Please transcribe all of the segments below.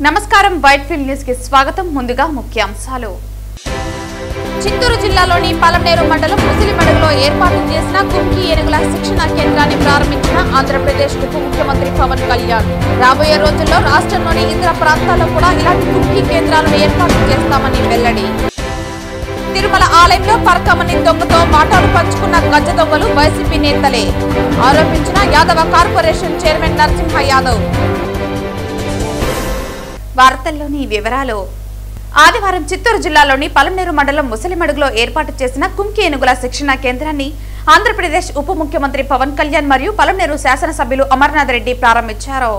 నమస్కారం white field news కి స్వాగతం. ముందుగా ముఖ్యాంశాలు. చిత్తూరు జిల్లాలోని పలమనేరు మండలం ముసిలిమడుగులో ఏర్పాటు చేసిన కుంకి ఏనుగుల శిక్షణ కేంద్రాన్ని ప్రారంభించిన ఆంధ్రప్రదేశ్ ఉప ముఖ్యమంత్రి పవన్ కళ్యాణ్. రాబోయే రోజుల్లో రాష్ట్రంలోని ఇతర ప్రాంతాల్లో కూడా ఇలాంటి కుంకి కేంద్రాలను ఏర్పాటు చేస్తామని వెల్లడి. తిరుమల ఆలయంలో పరకమని దొంగతో మాటలు పంచుకున్న గజ దొంగలు వైసీపీ నేతలే ఆరోపించిన యాదవ కార్పొరేషన్ చైర్మన్ నరసింహ యాదవ్. వార్తల్లోని వివరాలు. ఆదివారం చిత్తూరు జిల్లాలోని పలమనేరు మండలం ముసిలిమడుగులో ఏర్పాటు చేసిన కుంకి ఏనుగుల శిక్షణ కేంద్రాన్ని ఆంధ్రప్రదేశ్ ఉప ముఖ్యమంత్రి పవన్ కళ్యాణ్ మరియు పలమనేరు శాసనసభ్యులు అమర్నాథ్ రెడ్డి ప్రారంభించారు.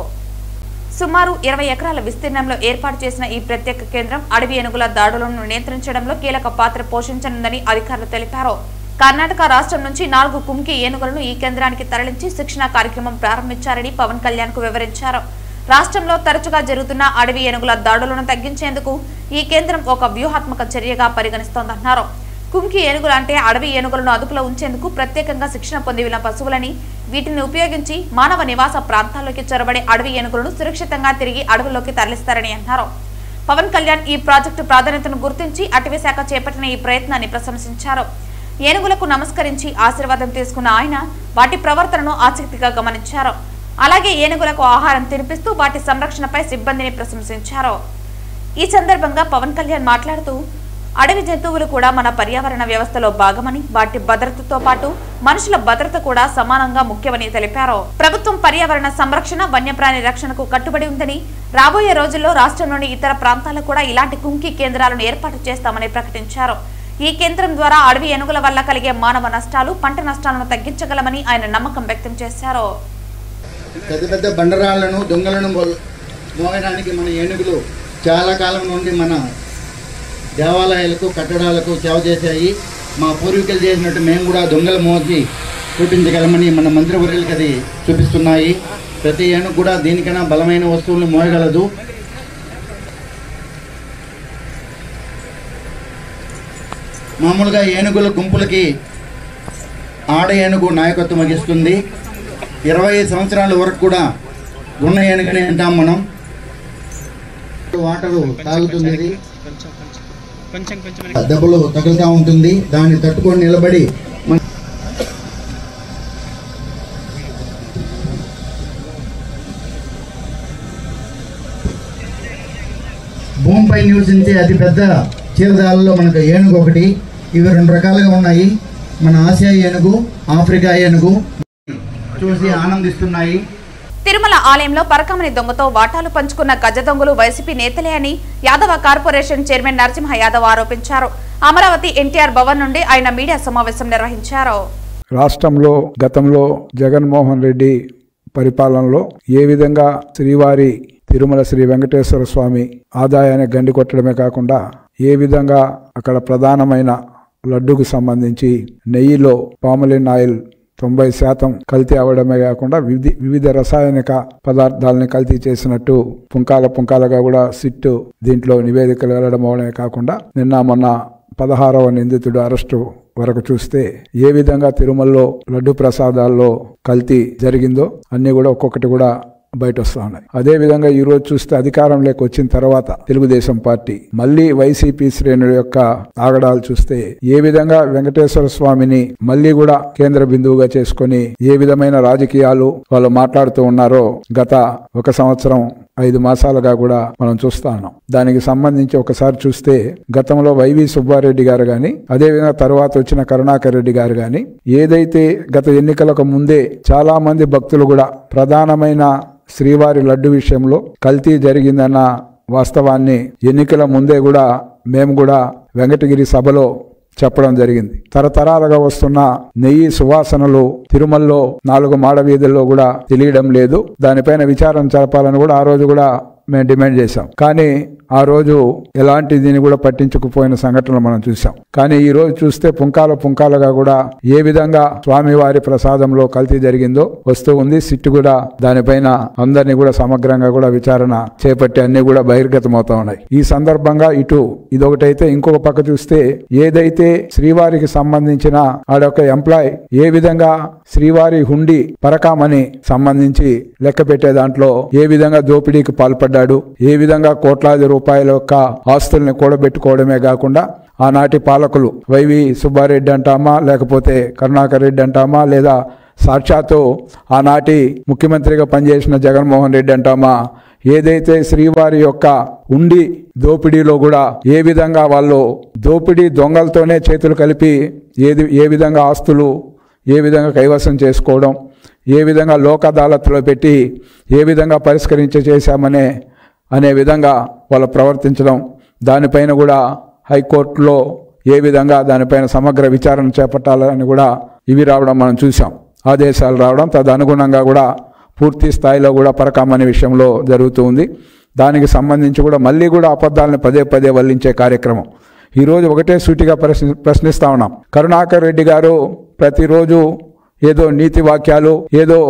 సుమారు 20 ఎకరాల విస్తీర్ణంలో ఏర్పాటు చేసిన ఈ ప్రత్యేక కేంద్రం అడవి ఏనుగుల దాడులను నియంత్రించడంలో కీలక పాత్ర పోషించనుందని అధికారులు తెలిపారు. కర్ణాటక రాష్ట్రం నుంచి 4 కుంకి ఏనుగులను ఈ కేంద్రానికి తరలించి శిక్షణ కార్యక్రమం ప్రారంభించారని పవన్ కళ్యాణ్ కు వివరించారు. రాష్ట్రంలో తరచుగా జరుగుతున్న అడవి ఏనుగుల దాడులను తగ్గించేందుకు ఈ కేంద్రం ఒక వ్యూహాత్మక చర్యగా పరిగణిస్తోందన్నారు. కుంకి ఏనుగులు అంటే అడవి ఏనుగులను అదుపులో ఉంచేందుకు ప్రత్యేకంగా శిక్షణ పొందిన పశువులని వీటిని ఉపయోగించి మానవ నివాస ప్రాంతాల్లోకి చొరబడే అడవి ఏనుగులను సురక్షితంగా తిరిగి అడవుల్లోకి తరలిస్తారని అన్నారు. పవన్ కళ్యాణ్ ఈ ప్రాజెక్టు ప్రాధాన్యతను గుర్తించి అటవీ శాఖ చేపట్టిన ఈ ప్రయత్నాన్ని ప్రశంసించారు. ఏనుగులకు నమస్కరించి ఆశీర్వాదం తీసుకున్న ఆయన వాటి ప్రవర్తనను ఆసక్తిగా గమనించారు. అలాగే ఏనుగులకు ఆహారం తినిపిస్తూ వాటి సంరక్షణపై సిబ్బందిని ప్రశంసించారు. ఈ సందర్భంగా పవన్ కళ్యాణ్ మాట్లాడుతూ అడవి జంతువులు కూడా మన పర్యావరణ వ్యవస్థలో భాగమని వాటి భద్రతతో పాటు మనుషుల భద్రత కూడా సమానంగా ముఖ్యమని తెలిపారు. ప్రభుత్వం పర్యావరణ సంరక్షణ వన్యప్రాణి రక్షణకు కట్టుబడి ఉందని రాబోయే రోజుల్లో రాష్ట్రంలోని ఇతర ప్రాంతాల్లో కూడా ఇలాంటి కుంకి కేంద్రాలను ఏర్పాటు చేస్తామని ప్రకటించారు. ఈ కేంద్రం ద్వారా అడవి ఏనుగుల వల్ల కలిగే మానవ నష్టాలు పంట నష్టాలను తగ్గించగలమని ఆయన నమ్మకం వ్యక్తం చేశారు. పెద్ద పెద్ద బండరాళ్లను దొంగలను మోయడానికి మన ఏనుగులు చాలా కాలం నుండి మన దేవాలయాలకు కట్టడాలకు సేవ చేశాయి. మా పూర్వీకులు చేసినట్టు మేము కూడా దొంగలు మోసి చూపించగలమని మన మంత్రివర్యులకు అది చూపిస్తున్నాయి. ప్రతి ఏనుగు కూడా దీనికన్నా బలమైన వస్తువులను మోయగలదు. మామూలుగా ఏనుగుల గుంపులకి ఆడ ఏనుగు నాయకత్వం వహిస్తుంది. 25 సంవత్సరాల వరకు కూడా ఉన్న ఏనుగని అంటాం మనం. వాటరు తాగుతుంది, దెబ్బలు తగులుతూ ఉంటుంది. దాన్ని తట్టుకొని నిలబడి భూమిపై నివసించే అతి పెద్ద చీరదాలలో మనకు ఏనుగు ఒకటి. ఇవి 2 రకాలుగా ఉన్నాయి. మన ఆసియా ఏనుగు, ఆఫ్రికా ఏనుగు చూసి ఆనందిస్తున్నాయి. తిరుమల ఆలయంలో పరకమని దొంగతో వాటాలు పంచుకున్న గజ దొంగలు వైసీపీ నేతలే అని యాదవ కార్పొరేషన్ చైర్మన్ నరసింహ యాదవ్ ఆరోపించారు. అమరావతి ఎన్టీఆర్ భవన్ నుండి ఆయన మీడియా సమావేశం నిర్వహించారు. రాష్ట్రంలో గతంలో జగన్మోహన్ రెడ్డి పరిపాలనలో ఏ విధంగా శ్రీవారి తిరుమల శ్రీ వెంకటేశ్వర స్వామి ఆదాయాన్ని గండి కొట్టడమే కాకుండా ఏ విధంగా అక్కడ ప్రధానమైన లడ్డుకు సంబంధించి నెయ్యిలో పామలిన్ ఆయిల్ 90% కల్తీ అవడమే కాకుండా వివిధ రసాయనిక పదార్థాలని కల్తీ చేసినట్టు పుంకాలుగా కూడా సిట్టు దీంట్లో నివేదికలు వెళ్లడం అవడమే కాకుండా నిన్న మొన్న 16వ నిందితుడు అరెస్టు వరకు చూస్తే ఏ విధంగా తిరుమలలో లడ్డు ప్రసాదాల్లో కల్తీ జరిగిందో అన్ని కూడా ఒక్కొక్కటి కూడా బయట వస్తూ ఉన్నాయి. అదే విధంగా ఈ రోజు చూస్తే అధికారంలోకి వచ్చిన తర్వాత తెలుగుదేశం పార్టీ మళ్లీ వైసీపీ శ్రేణుల యొక్క ఆగడాలు చూస్తే ఏ విధంగా వెంకటేశ్వర స్వామిని మళ్లీ కూడా కేంద్ర బిందువుగా చేసుకుని ఏ విధమైన రాజకీయాలు వాళ్ళు మాట్లాడుతూ ఉన్నారో గత 1 సంవత్సరం 5 మాసాలుగా కూడా మనం చూస్తా ఉన్నాం. దానికి సంబంధించి ఒకసారి చూస్తే గతంలో వైవి సుబ్బారెడ్డి గారు గాని అదేవిధంగా తర్వాత వచ్చిన కరుణాకర్ రెడ్డి గారు గాని ఏదైతే గత ఎన్నికలకు ముందే చాలా మంది భక్తులు కూడా ప్రధానమైన శ్రీవారి లడ్డు విషయంలో కల్తీ జరిగిందన్న వాస్తవాన్ని ఎన్నికల ముందే కూడా మేము కూడా వెంకటగిరి సభలో చెప్పడం జరిగింది. తరతరాలుగా వస్తున్న నెయ్యి సువాసనలు తిరుమలలో 4 మాడ వీధుల్లో కూడా తెలియడం లేదు. దానిపైన విచారణ జరపాలని కూడా ఆ రోజు కూడా మేము డిమాండ్ చేశాం. కానీ ఆ రోజు ఎలాంటి దీన్ని కూడా పట్టించుకుపోయిన సంఘటనలు మనం చూసాం. కానీ ఈ రోజు చూస్తే పుంకాలుగా కూడా ఏ విధంగా స్వామివారి ప్రసాదంలో కల్తీ జరిగిందో వస్తూ ఉంది. సిట్టు కూడా దానిపైన అందరినీ కూడా సమగ్రంగా కూడా విచారణ చేపట్టి అన్ని కూడా బహిర్గతమవుతా ఉన్నాయి. ఈ సందర్భంగా ఇటు ఇదొకటైతే ఇంకొక పక్క చూస్తే ఏదైతే శ్రీవారికి సంబంధించిన ఆడొక ఎంప్లాయ్ ఏ విధంగా శ్రీవారి హుండీ పరకామని సంబంధించి లెక్క పెట్టే దాంట్లో ఏ విధంగా దోపిడీకి పాల్పడ్డాడు, ఏ విధంగా కోట్లాది రూపాయల యొక్క ఆస్తుల్ని కూడబెట్టుకోవడమే కాకుండా ఆనాటి పాలకులు వైవి సుబ్బారెడ్డి అంటామా, లేకపోతే కరుణాకర్ రెడ్డి అంటామా, లేదా సాక్షాత్తు ఆనాటి ముఖ్యమంత్రిగా పనిచేసిన జగన్మోహన్ రెడ్డి అంటామా, ఏదైతే శ్రీవారి యొక్క ఉండి దోపిడీలో కూడా ఏ విధంగా వాళ్ళు దోపిడీ దొంగలతోనే చేతులు కలిపి ఏ విధంగా ఆస్తులు ఏ విధంగా కైవసం చేసుకోవడం, ఏ విధంగా లోక్ అదాలత్లో పెట్టి ఏ విధంగా చేశామనే అనే విధంగా వాళ్ళు ప్రవర్తించడం, దానిపైన కూడా హైకోర్టులో ఏ విధంగా దానిపైన సమగ్ర విచారణ చేపట్టాలని కూడా ఇవి రావడం మనం చూసాం, ఆదేశాలు రావడం. తదనుగుణంగా కూడా పూర్తి స్థాయిలో కూడా పరకామనే విషయంలో జరుగుతూ ఉంది. దానికి సంబంధించి కూడా మళ్ళీ కూడా అబద్ధాలను పదే వల్లించే కార్యక్రమం. ఈరోజు ఒకటే సూటిగా ప్రశ్నిస్తా ఉన్నాం. కరుణాకర్ రెడ్డి గారు ప్రతిరోజు ఏదో నీతి వాక్యాలు, ఏదో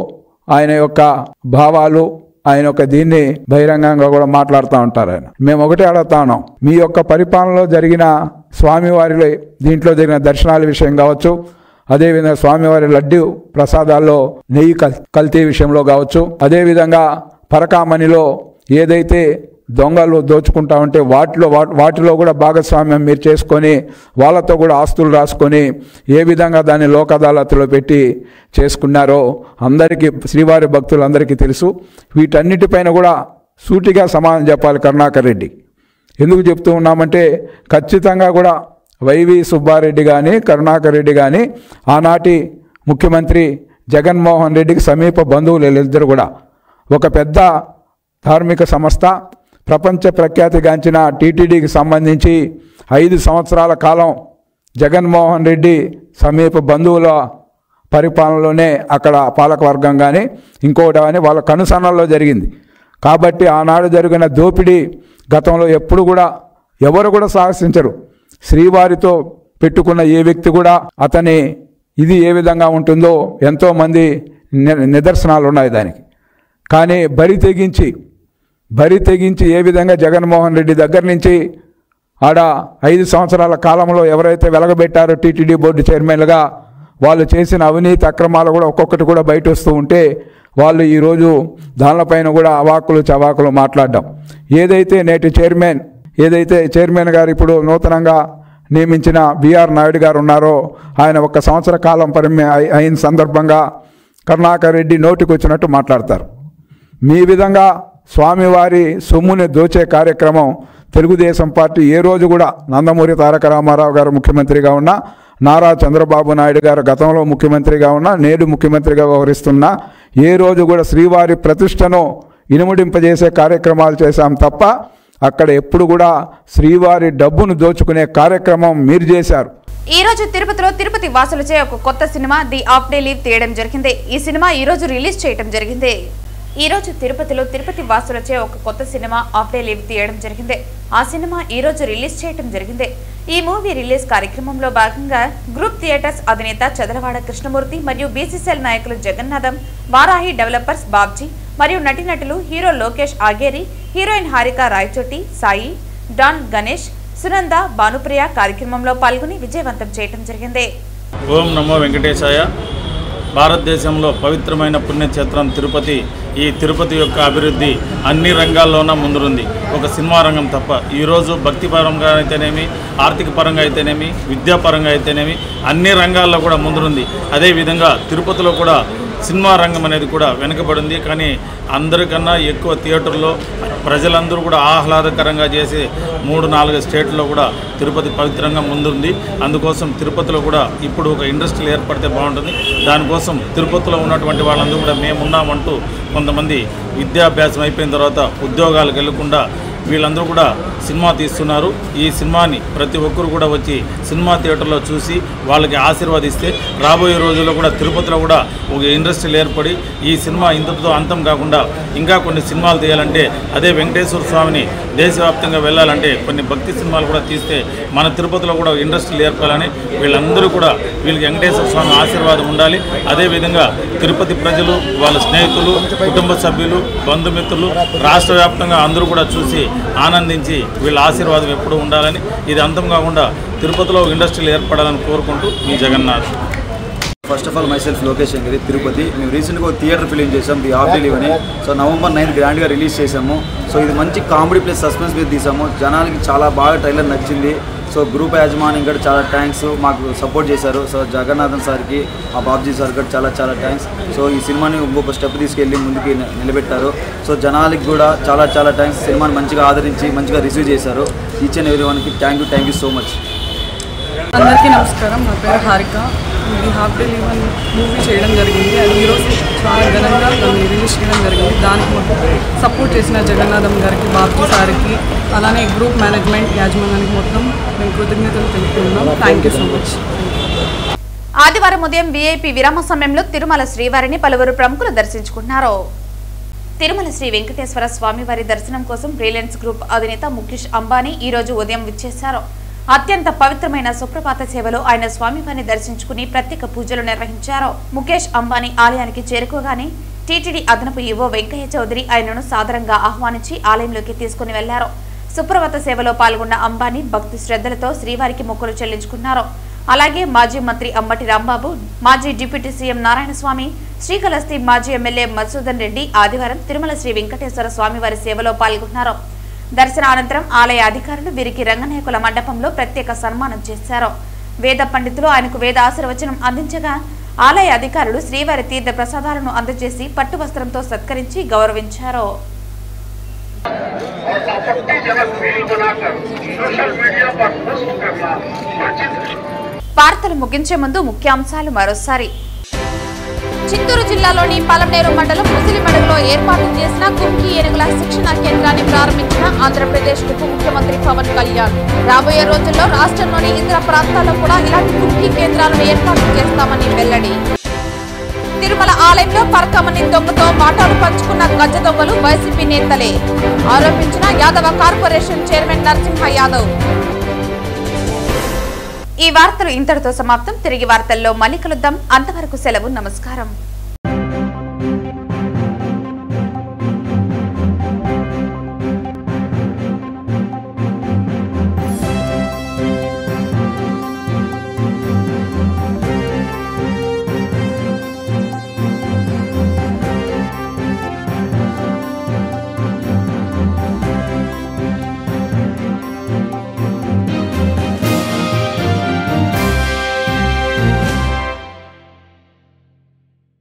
ఆయన యొక్క భావాలు, ఆయన యొక్క దీన్ని బహిరంగంగా కూడా మాట్లాడుతూ ఉంటారు. ఆయన మేము ఒకటే అడుగుతా ఉన్నాం, మీ యొక్క పరిపాలనలో జరిగిన స్వామివారి దీంట్లో జరిగిన దర్శనాల విషయం కావచ్చు, అదేవిధంగా స్వామివారి లడ్డు ప్రసాదాల్లో నెయ్యి కల్తీ విషయంలో కావచ్చు, అదేవిధంగా పరకామణిలో ఏదైతే దొంగలు దోచుకుంటా ఉంటే వాటిలో కూడా భాగస్వామ్యం మీరు చేసుకొని వాళ్ళతో కూడా ఆస్తులు రాసుకొని ఏ విధంగా దాన్ని లోక్ అదాలత్లో పెట్టి చేసుకున్నారో అందరికీ, శ్రీవారి భక్తులందరికీ తెలుసు. వీటన్నిటిపైన కూడా సూటిగా సమాధానం చెప్పాలి కరుణాకర్ రెడ్డి. ఎందుకు చెప్తూ ఉన్నామంటే ఖచ్చితంగా కూడా వైవి సుబ్బారెడ్డి కానీ కరుణాకర్ రెడ్డి కానీ ఆనాటి ముఖ్యమంత్రి జగన్మోహన్ రెడ్డికి సమీప బంధువులు వీళ్ళిద్దరు కూడా ఒక పెద్ద ధార్మిక సంస్థ, ప్రపంచ ప్రఖ్యాతిగాంచిన టీటీడీకి సంబంధించి 5 సంవత్సరాల కాలం జగన్మోహన్ రెడ్డి సమీప బంధువుల పరిపాలనలోనే అక్కడ పాలకవర్గం కానీ ఇంకోటి కానీ వాళ్ళ కనుసన్నల్లో జరిగింది. కాబట్టి ఆనాడు జరిగిన దోపిడీ గతంలో ఎప్పుడు కూడా ఎవరు కూడా సాహసించరు. శ్రీవారితో పెట్టుకున్న ఏ వ్యక్తి కూడా అతని ఇది ఏ విధంగా ఉంటుందో ఎంతోమంది నిదర్శనాలు ఉన్నాయి దానికి. కానీ బరి తెగించి ఏ విధంగా జగన్మోహన్ రెడ్డి దగ్గర నుంచి ఆడ 5 సంవత్సరాల కాలంలో ఎవరైతే వెలగబెట్టారో టీటీడీ బోర్డు చైర్మన్లుగా వాళ్ళు చేసిన అవినీతి అక్రమాలు కూడా ఒక్కొక్కటి కూడా బయట వస్తూ ఉంటే వాళ్ళు ఈరోజు దానిపైన కూడా అవాకులు చవాకులు మాట్లాడడం. ఏదైతే నేటి చైర్మన్ గారు ఇప్పుడు నూతనంగా నియమించిన బిఆర్ నాయుడు గారు ఉన్నారో ఆయన 1 సంవత్సర కాలం అయిన సందర్భంగా కరుణాకర్ రెడ్డి నోటికి వచ్చినట్టు మాట్లాడతారు. మీ విధంగా స్వామివారి సొమ్ముని దోచే కార్యక్రమం తెలుగుదేశం పార్టీ ఏ రోజు కూడా నందమూరి తారక రామారావు గారు ముఖ్యమంత్రిగా ఉన్నా, నారా చంద్రబాబు నాయుడు గారు గతంలో ముఖ్యమంత్రిగా ఉన్నా, నేడు ముఖ్యమంత్రిగా వ్యవహరిస్తున్నా ఏ రోజు కూడా శ్రీవారి ప్రతిష్టను ఇనుముడింపజేసే కార్యక్రమాలు చేశాం తప్ప అక్కడ ఎప్పుడు కూడా శ్రీవారి డబ్బును దోచుకునే కార్యక్రమం మీరు చేశారు. ఈ రోజు తిరుపతిలో తిరుపతి వాసులచే ఒక కొత్త cinema the half day leave తీయడం జరిగింది. ఈ సినిమా ఈ రోజు రిలీజ్ చేయడం జరిగింది. ఈ రోజు తిరుపతిలో తిరుపతి వాసులచే ఒక కొత్త సినిమా హాఫ్ డే లీవ్ తీయడం జరిగింది. ఆ సినిమా ఈ రోజు రిలీజ్ చేయడం జరిగింది. ఈ మూవీ రిలీజ్ కార్యక్రమంలో భాగంగా గ్రూప్ థియేటర్స్ అధినేత చదలవాడ కృష్ణమూర్తి మరియు బీసీసీఎల్ నాయకులు జగన్నాథం, వారాహి డెవలపర్స్ బాబ్జీ మరియు నటీనటులు hero Lokesh Ageri, heroine Harika Rayachoti, Sai, Don Ganesh, Sunanda, Bhanupriya కార్యక్రమంలో పాల్గొని విజయవంతం చేయడం జరిగింది. ఓం నమో వెంకటేశాయ. భారతదేశంలో పవిత్రమైన పుణ్యక్షేత్రం తిరుపతి. ఈ తిరుపతి యొక్క అభివృద్ధి అన్ని రంగాల్లోనూ ముందుంది, ఒక సినిమా రంగం తప్ప. ఈరోజు భక్తి పరంగా అయితేనేమి, ఆర్థిక పరంగా అయితేనేమి, విద్యాపరంగా అయితేనేమి అన్ని రంగాల్లో కూడా ముందుంది. అదేవిధంగా తిరుపతిలో కూడా సినిమా రంగం అనేది కూడా వెనుకబడింది. కానీ అందరికన్నా ఎక్కువ థియేటర్లో ప్రజలందరూ కూడా ఆహ్లాదకరంగా చేసి 3-4 స్టేట్లో కూడా తిరుపతి పవిత్రంగా ముందుంది. అందుకోసం తిరుపతిలో కూడా ఇప్పుడు ఒక ఇండస్ట్రీ ఏర్పడితే బాగుంటుంది. దానికోసం తిరుపతిలో ఉన్నటువంటి వాళ్ళందరూ కూడా మేమున్నామంటూ కొంతమంది విద్యాభ్యాసం అయిపోయిన తర్వాత ఉద్యోగాలకు వెళ్లకుండా వీళ్ళందరూ కూడా సినిమా తీస్తున్నారు. ఈ సినిమాని ప్రతి ఒక్కరు కూడా వచ్చి సినిమా థియేటర్లో చూసి వాళ్ళకి ఆశీర్వాదిస్తే రాబోయే రోజుల్లో కూడా తిరుపతిలో కూడా ఒక ఇండస్ట్రీలు ఏర్పడి ఈ సినిమా ఇంతటితో అంతం కాకుండా ఇంకా కొన్ని సినిమాలు తీయాలంటే, అదే వెంకటేశ్వర స్వామిని దేశవ్యాప్తంగా వెళ్ళాలంటే కొన్ని భక్తి సినిమాలు కూడా తీస్తే మన తిరుపతిలో కూడా ఇండస్ట్రీలు ఏర్పడాలని వీళ్ళందరూ కూడా వీళ్ళకి వెంకటేశ్వర స్వామి ఆశీర్వాదం ఉండాలి. అదేవిధంగా తిరుపతి ప్రజలు, వాళ్ళ స్నేహితులు, కుటుంబ సభ్యులు, బంధుమిత్రులు రాష్ట్ర వ్యాప్తంగా అందరూ కూడా చూసి ఆనందించి వీళ్ళ ఆశీర్వాదం ఎప్పుడూ ఉండాలని, ఇది అంతం కాకుండా తిరుపతిలో ఇండస్ట్రీలు ఏర్పడాలని కోరుకుంటూ మీ Jagannath. First of all myself Lokesh Angiri, Tirupati. మేము రీసెంట్గా ఒక థియేటర్ ఫిలిం చేసాం, ది హాఫ్ డే లీవ్ అని. సో నవంబర్ 9 గ్రాండ్గా రిలీజ్ చేసాము. సో ఇది మంచి కామెడీ ప్లస్ సస్పెన్స్ మీద తీసాము. జనాలకి చాలా బాగా ట్రైలర్ నచ్చింది. సో గ్రూప్ యాజమాన్యం కూడా చాలా థ్యాంక్స్, మాకు సపోర్ట్ చేశారు. సో జగన్నాథన్ సార్కి, ఆ బాబ్జీ సార్ కూడా చాలా చాలా థ్యాంక్స్. సో ఈ సినిమాని ఇంకొక స్టెప్ తీసుకెళ్ళి ముందుకి నిలబెట్టారు. సో జనాలకి కూడా చాలా చాలా థ్యాంక్స్. సినిమాని మంచిగా ఆదరించి మంచిగా రిసీవ్ చేశారు. ఈచ్ అండ్ ఎవ్రీ వన్కి థ్యాంక్ యూ సో మచ్. అందరికీ నమస్కారం. నా పేరు హారిక. ఇది హాఫ్ డే లీవ్ మూవీ చేయడం జరిగింది. అది ఈరోజు చాలా ఘనంగా దాన్ని రిలీజ్ చేయడం జరిగింది. దానికి మొత్తం సపోర్ట్ చేసిన జగన్నాథం గారికి, బాబు సార్కి, అలానే గ్రూప్ మేనేజ్మెంట్ యాజమాన్యానికి మొత్తం మేము కృతజ్ఞతలు తెలుపుతున్నాం. Thank you so much. ఆదివారం ఉదయం వీఐపీ విరామ సమయంలో తిరుమల శ్రీవారిని పలువురు ప్రముఖులు దర్శించుకున్నారు. తిరుమల శ్రీ వెంకటేశ్వర స్వామివారి దర్శనం కోసం రిలయన్స్ గ్రూప్ అధినేత ముఖేష్ అంబానీ ఈ రోజు ఉదయం విచ్చేశారు. అత్యంత పవిత్రమైన సుప్రభాత సేవలో ఆయన స్వామివారిని దర్శించుకుని ప్రత్యేక పూజలు నిర్వహించారు. ముఖేష్ అంబానీ ఆలయానికి చేరుకోగానే టీటీడీ అదనపు ఈవో వెంకయ్య చౌదరి ఆయనను సాదరంగా ఆహ్వానించి ఆలయంలోకి తీసుకుని వెళ్లారు. సుప్రభాత సేవలో పాల్గొన్న అంబానీ భక్తి శ్రద్ధలతో శ్రీవారికి మొక్కులు చెల్లించుకున్నారు. అలాగే మాజీ మంత్రి అంబటి రాంబాబు, మాజీ డిప్యూటీ సీఎం నారాయణస్వామి, శ్రీకాళహస్తి మాజీ ఎమ్మెల్యే మధుసూదన్ రెడ్డి ఆదివారం తిరుమల శ్రీ వెంకటేశ్వర స్వామివారి సేవలో పాల్గొన్నారు. దర్శనానంతరం ఆలయ అధికారులు వీరికి రంగనాయకుల మండపంలో ప్రత్యేక సన్మానం చేశారు. వేద పండితులు ఆయనకు వేద ఆశీర్వచనం అందించగా ఆలయ అధికారులు శ్రీవారి తీర్థ ప్రసాదాలను అందజేసి పట్టు వస్త్రంతో సత్కరించి గౌరవించారు. వార్తలు ముగించే ముందు ముఖ్యాంశాలు మరోసారి. చిత్తూరు జిల్లాలోని పలమనేరు మండలం ముసిలిమడుగులో ఏర్పాటు చేసిన కుంకి ఏనుగుల శిక్షణ కేంద్రాన్ని ప్రారంభించిన ఆంధ్రప్రదేశ్ ఉప ముఖ్యమంత్రి పవన్ కళ్యాణ్. రాబోయే రోజుల్లో రాష్ట్రంలోని ఇతర ప్రాంతాల్లో కూడా ఇలాంటి కుంకి కేంద్రాలను ఏర్పాటు చేస్తామని వెల్లడి. తిరుమల ఆలయంలో పరకమని దొంగతో మాటలు పంచుకున్న గజ దొంగలు వైసీపీ నేతలే ఆరోపించిన యాదవ కార్పొరేషన్ చైర్మన్ నరసింహ యాదవ్. ఈ వార్తలు ఇంతటితో సమాప్తం. తిరిగి వార్తల్లో మళ్ళీ కలుద్దాం. అంతవరకు సెలవు. నమస్కారం.